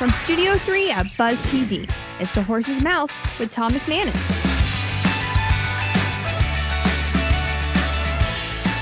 From Studio 3 at Buzz TV, it's The Horse's Mouth with Tom McManus.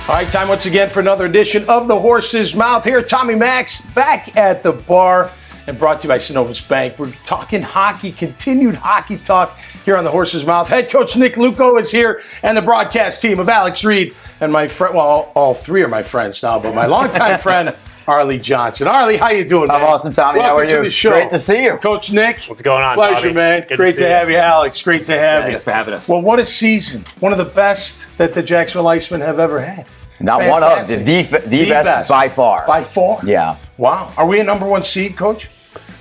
All right, time once again for another edition of The Horse's Mouth. Here, Tommy Max back at the bar and brought to you by Synovus Bank. We're talking hockey, continued hockey talk here on The Horse's Mouth. Head coach Nick Luukko is here, and the broadcast team of Alex Reed and my friend, well, all three are my friends now, but my longtime friend, Arley Johnson. Arley, how you doing, man? I'm awesome, Tommy. Welcome how are you? to the show. Great to see you. Coach Nick. What's going on, Pleasure, Tommy? man. Good Great to have you, Alex. Great to have you. Thanks for having us. Well, what a season. One of the best that the Jacksonville Icemen have ever had. Not Fantastic. one of, the best by far. By far? Yeah. Wow. Are we a number one seed, Coach?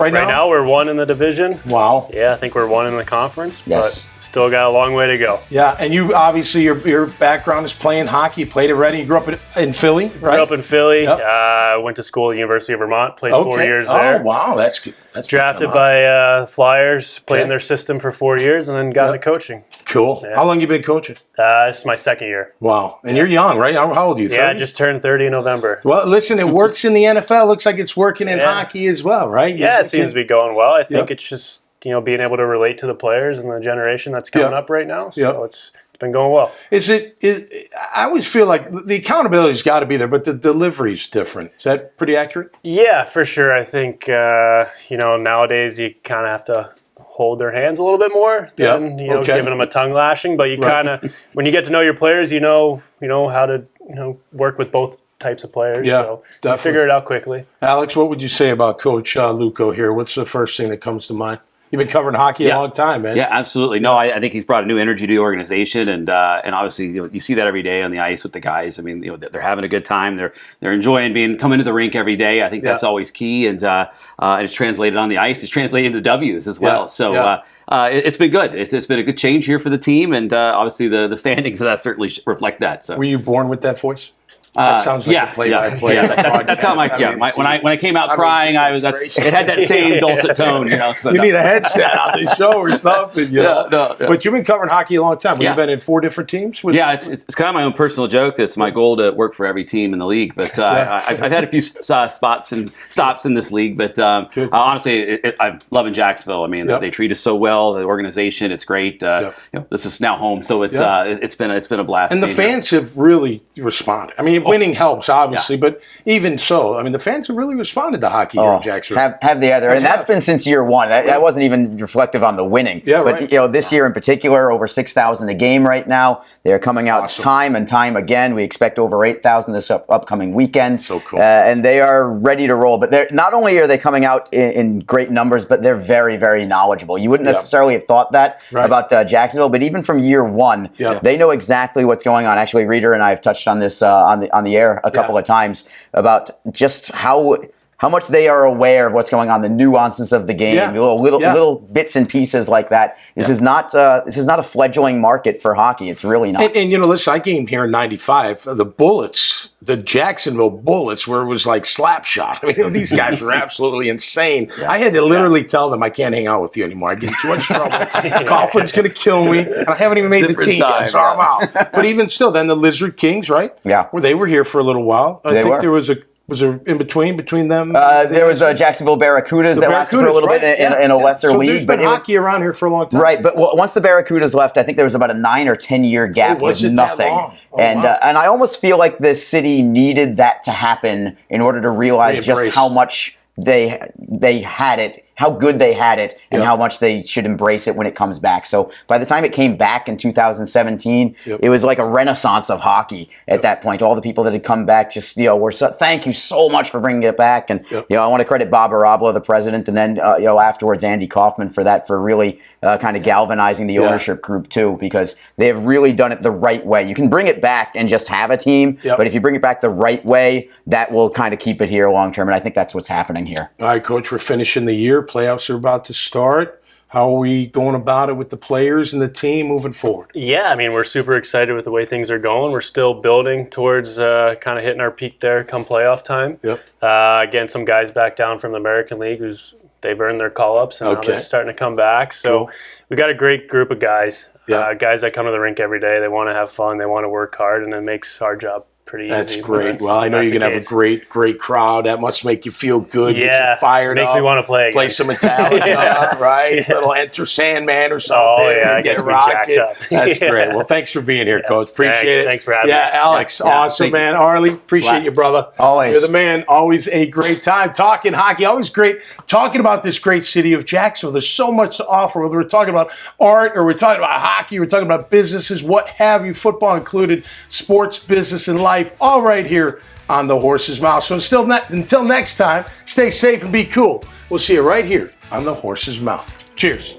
Right now, we're one in the division. Wow. Yeah, I think we're one in the conference. Yes. But still got a long way to go. Yeah, and you obviously, your background is playing hockey. You played already. You grew up in Philly, right? Grew up in Philly. Yep. Went to school at the University of Vermont. Played 4 years there. Oh, wow. That's good. That's Drafted good by Flyers. Played in Okay. their system for 4 years and then got into coaching. Cool. Yeah. How long you been coaching? This is my second year. Wow. And you're young, right? How old are you? Yeah, 30? I just turned 30 in November. Well, listen, it works in the NFL. Looks like it's working in hockey as well, right? Yeah, it seems to be going well. I think Yep. it's just, being able to relate to the players and the generation that's coming up right now. So Yep. it's been going well. I always feel like the accountability's got to be there, but the delivery's different. Is that pretty accurate? Yeah, for sure. I think, nowadays you kind of have to hold their hands a little bit more than, giving them a tongue lashing. But you kind of, when you get to know your players, you know how to, work with both types of players. Yeah, so definitely. you figure it out quickly. Alex, what would you say about Coach Luukko here? What's the first thing that comes to mind? You've been covering hockey a long time, man. Yeah, absolutely. No, I think he's brought a new energy to the organization, and obviously you see that every day on the ice with the guys. I mean, they're having a good time. They're enjoying coming to the rink every day. I think that's always key, and it's translated on the ice. It's translated into W's as well. It's been good. It's been a good change here for the team, and obviously the standings of that certainly reflect that. So, were you born with that voice? That sounds like a play-by-play. That's how when I came out crying, it had that same dulcet tone. You need a headset on the show or something. No. But you've been covering hockey a long time. You've been in 4 different teams. It's kind of my own personal joke. It's my goal to work for every team in the league. But I've had a few spots and stops in this league. But honestly, I'm loving Jacksonville. I mean, they treat us so well. The organization, it's great. This is now home, so it's been a blast. And the fans have really responded. I mean, winning helps, obviously, but even so, I mean, the fans have really responded to hockey here in Jacksonville. Have they ever? And that's been since year one. That wasn't even reflective on the winning. Yeah, but this year in particular, over 6,000 a game right now. They're coming out time and time again. We expect over 8,000 this upcoming weekend. So cool. And they are ready to roll. But not only are they coming out in great numbers, but they're very, very knowledgeable. You wouldn't necessarily have thought that about Jacksonville, but even from year one, they know exactly what's going on. Actually, Reader and I have touched on this on the air a couple of times about just how much they are aware of what's going on, the nuances of the game, little bits and pieces like that. This is not a fledgling market for hockey. It's really not. And listen, I came here in '95. The Bullets, the Jacksonville Bullets, where it was like slap shot. I mean, these guys were absolutely insane. I had to literally tell them I can't hang out with you anymore. I get in too much trouble. Golfing's going to kill me. And I haven't even made the team yet, so I'm out. But even still, then the Lizard Kings, right? Yeah. Well, they were here for a little while. I think there was there in between them? There was Jacksonville Barracudas that lasted for a little bit in a lesser league. There's been hockey around here for a long time. Right, but once the Barracudas left, I think there was about a 9 or 10 year gap with nothing. And I almost feel like the city needed that to happen in order to realize just how much they had it, how good they had it, and how much they should embrace it when it comes back. So by the time it came back in 2017, it was like a renaissance of hockey at that point. All the people that had come back just, were thank you so much for bringing it back. And, I want to credit Bob Arabla, the president, and then, afterwards Andy Kaufman for really kind of galvanizing the ownership group too, because they have really done it the right way. You can bring it back and just have a team, but if you bring it back the right way, that will kind of keep it here long term. And I think that's what's happening here. All right, Coach, we're finishing the year. Playoffs are about to start. How are we going about it with the players and the team moving forward? Yeah, I mean, we're super excited with the way things are going. We're still building towards kind of hitting our peak there come playoff time. Again, some guys back down from the American League they've earned their call-ups, and now they're starting to come back. So we got a great group of guys, guys that come to the rink every day. They want to have fun. They want to work hard, and it makes our job pretty easy. That's great. Well, I know you're going to have a great crowd. That must make you feel good. Yeah. Get you fired Makes up. me want to play again. Play some Metallica, right? Yeah. Little Enter Sandman or something. Oh, yeah. Get Gets me rocking. jacked up. That's great. Well, thanks for being here, Coach. Appreciate it. Thanks for having me. Yeah, Alex, awesome, man. Arley, appreciate you, brother. Always. You're the man. Always a great time talking hockey. Always great talking about this great city of Jacksonville. There's so much to offer, whether we're talking about art or we're talking about hockey, we're talking about businesses, what have you, football included, sports, business, and life, all right here on the Horse's Mouth. So until next time, stay safe and be cool. We'll see you right here on the Horse's Mouth. Cheers.